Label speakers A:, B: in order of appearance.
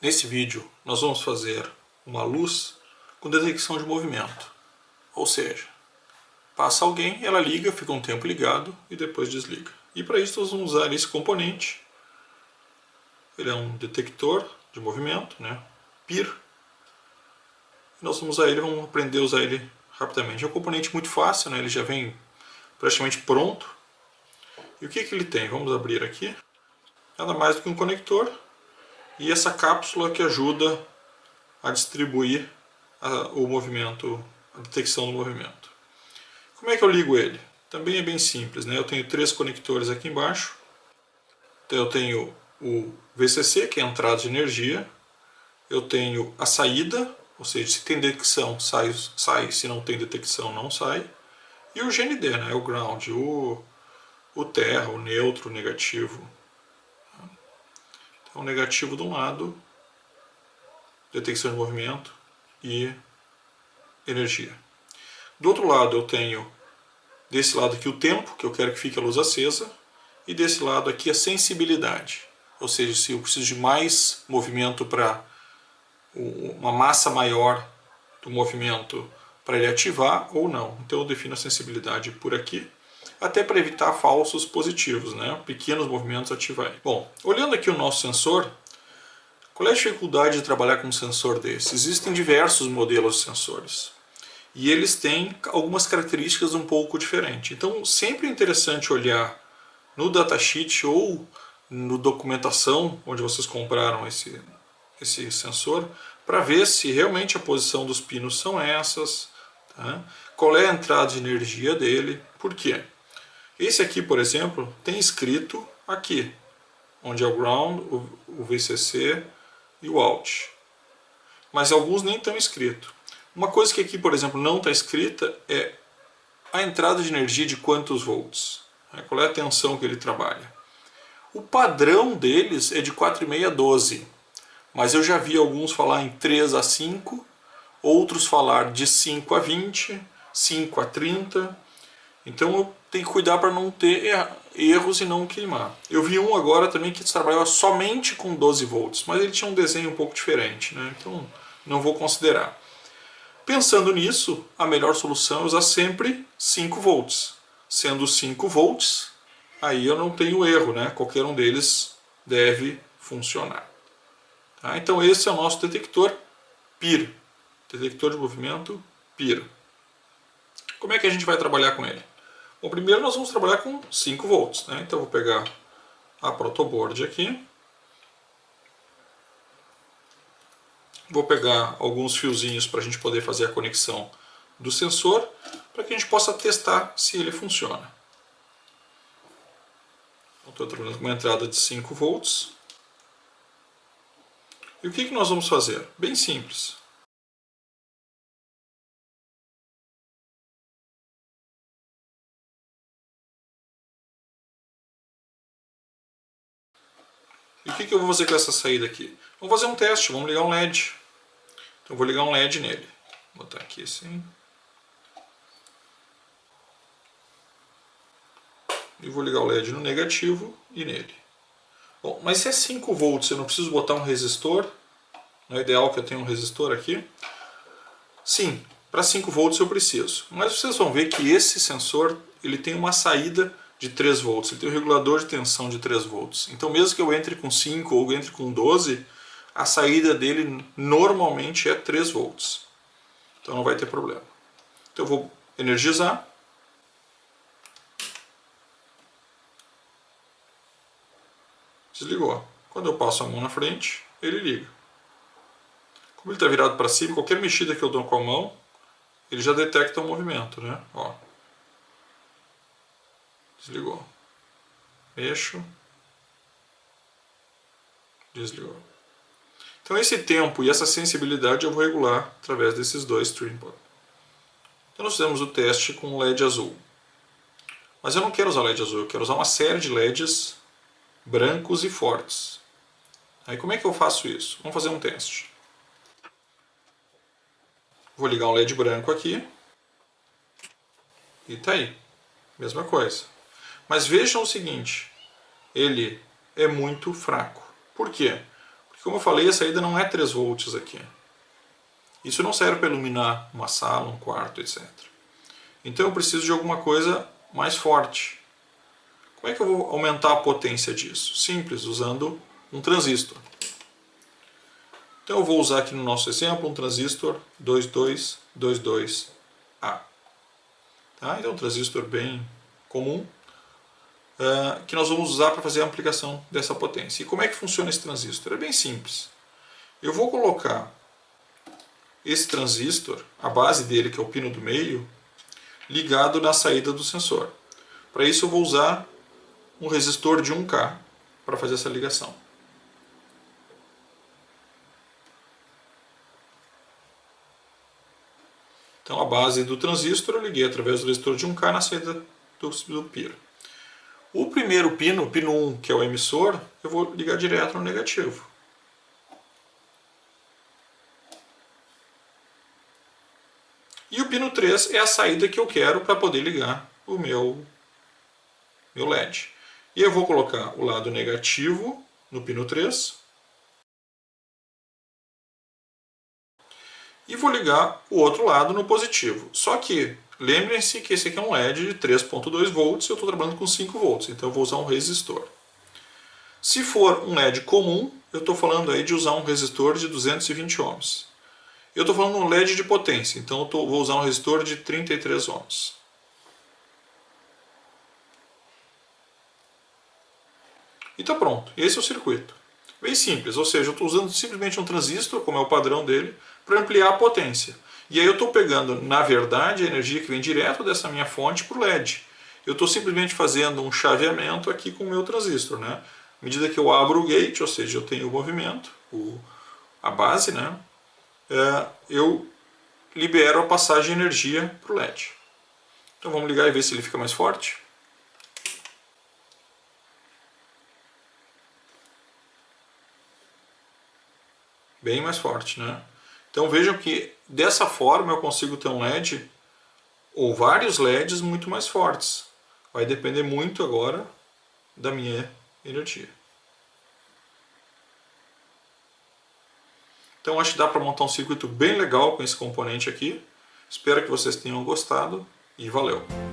A: Nesse vídeo nós vamos fazer uma luz com detecção de movimento, ou seja, passa alguém, ela liga, fica um tempo ligado e depois desliga. E para isso nós vamos usar esse componente, ele é um detector de movimento, né? PIR. Nós vamos usar ele, vamos aprender a usar ele rapidamente. É um componente muito fácil, né? Ele já vem praticamente pronto. E o que ele tem? Vamos abrir aqui. Nada mais do que um conector e essa cápsula que ajuda a distribuir o movimento, a detecção do movimento. Como é que eu ligo ele? Também é bem simples, né? Eu tenho 3 conectores aqui embaixo. Então eu tenho o VCC, que é a entrada de energia. Eu tenho a saída, ou seja, se tem detecção sai, se não tem detecção não sai. E o GND, né? O ground, o terra, o neutro, o negativo. Então o negativo de um lado, detecção de movimento e energia. Do outro lado eu tenho, desse lado aqui, o tempo, que eu quero que fique a luz acesa, e desse lado aqui a sensibilidade, ou seja, se eu preciso de mais movimento para uma massa maior do movimento para ele ativar ou não. Então eu defino a sensibilidade por aqui, até para evitar falsos positivos, né? Pequenos movimentos ativar. Bom, olhando aqui o nosso sensor, qual é a dificuldade de trabalhar com um sensor desse? Existem diversos modelos de sensores e eles têm algumas características um pouco diferentes. Então sempre é interessante olhar no datasheet ou no documentação onde vocês compraram esse sensor para ver se realmente a posição dos pinos são essas, tá? Qual é a entrada de energia dele. Por quê? Esse aqui, por exemplo, tem escrito aqui, onde é o ground, o VCC e o out. Mas alguns nem estão escritos. Uma coisa que aqui, por exemplo, não está escrita é a entrada de energia de quantos volts. Qual é a tensão que ele trabalha. O padrão deles é de 4,5 a 12. Mas eu já vi alguns falar em 3 a 5, outros falar de 5 a 20, 5 a 30. Então eu tenho que cuidar para não ter erros e não queimar. Eu vi um agora também que trabalhava somente com 12 volts, mas ele tinha um desenho um pouco diferente, né? Então não vou considerar. Pensando nisso, a melhor solução é usar sempre 5 volts. Sendo 5 volts, aí eu não tenho erro, né? Qualquer um deles deve funcionar. Tá? Então esse é o nosso detector PIR, detector de movimento PIR. Como é que a gente vai trabalhar com ele? Bom, primeiro nós vamos trabalhar com 5 volts, né? Então eu vou pegar a protoboard aqui, vou pegar alguns fiozinhos para a gente poder fazer a conexão do sensor, para que a gente possa testar se ele funciona. Estou trabalhando com uma entrada de 5 volts. E o que nós vamos fazer? Bem simples. E o que eu vou fazer com essa saída aqui? Vamos fazer um teste, vamos ligar um LED. Então eu vou ligar um LED nele. Vou botar aqui assim. E vou ligar o LED no negativo e nele. Bom, mas se é 5 volts, eu não preciso botar um resistor? Não é ideal que eu tenha um resistor aqui? Sim, para 5 volts eu preciso. Mas vocês vão ver que esse sensor ele tem uma saída de 3 volts. Ele tem um regulador de tensão de 3 volts. Então mesmo que eu entre com 5 ou entre com 12, a saída dele normalmente é 3 volts. Então não vai ter problema. Então eu vou energizar. Desligou. Quando eu passo a mão na frente, ele liga. Como ele está virado para cima, qualquer mexida que eu dou com a mão, ele já detecta o movimento, né? Ó. Desligou. Mexo. Desligou. Então esse tempo e essa sensibilidade eu vou regular através desses dois trim pods. Então nós fizemos o teste com LED azul. Mas eu não quero usar LED azul, eu quero usar uma série de LEDs brancos e fortes. Aí como é que eu faço isso? Vamos fazer um teste. Vou ligar um LED branco aqui. E tá aí. Mesma coisa. Mas vejam o seguinte, ele é muito fraco. Por quê? Porque como eu falei, a saída não é 3 volts aqui. Isso não serve para iluminar uma sala, um quarto, etc. Então eu preciso de alguma coisa mais forte. Como é que eu vou aumentar a potência disso? Simples, usando um transistor. Então eu vou usar aqui no nosso exemplo um transistor 2222A. Tá? Então um transistor bem comum, que nós vamos usar para fazer a aplicação dessa potência. E como é que funciona esse transistor? É bem simples. Eu vou colocar esse transistor, a base dele, que é o pino do meio, ligado na saída do sensor. Para isso eu vou usar um resistor de 1K para fazer essa ligação. Então a base do transistor eu liguei através do resistor de 1K na saída do pino. O primeiro pino, o pino 1, que é o emissor, eu vou ligar direto no negativo. E o pino 3 é a saída que eu quero para poder ligar o meu LED. E eu vou colocar o lado negativo no pino 3 e vou ligar o outro lado no positivo. Só que lembrem-se que esse aqui é um LED de 3.2 volts e eu estou trabalhando com 5 volts, então eu vou usar um resistor. Se for um LED comum, eu estou falando aí de usar um resistor de 220 ohms. Eu estou falando de um LED de potência, então eu vou usar um resistor de 33 ohms. E está pronto. Esse é o circuito. Bem simples, ou seja, eu estou usando simplesmente um transistor, como é o padrão dele, para ampliar a potência. E aí eu estou pegando, na verdade, a energia que vem direto dessa minha fonte para o LED. Eu estou simplesmente fazendo um chaveamento aqui com o meu transistor. Né? À medida que eu abro o gate, ou seja, eu tenho o movimento, a base, né? Eu libero a passagem de energia para o LED. Então vamos ligar e ver se ele fica mais forte. Bem mais forte, né? Então vejam que dessa forma eu consigo ter um LED ou vários LEDs muito mais fortes. Vai depender muito agora da minha energia. Então acho que dá para montar um circuito bem legal com esse componente aqui. Espero que vocês tenham gostado e valeu!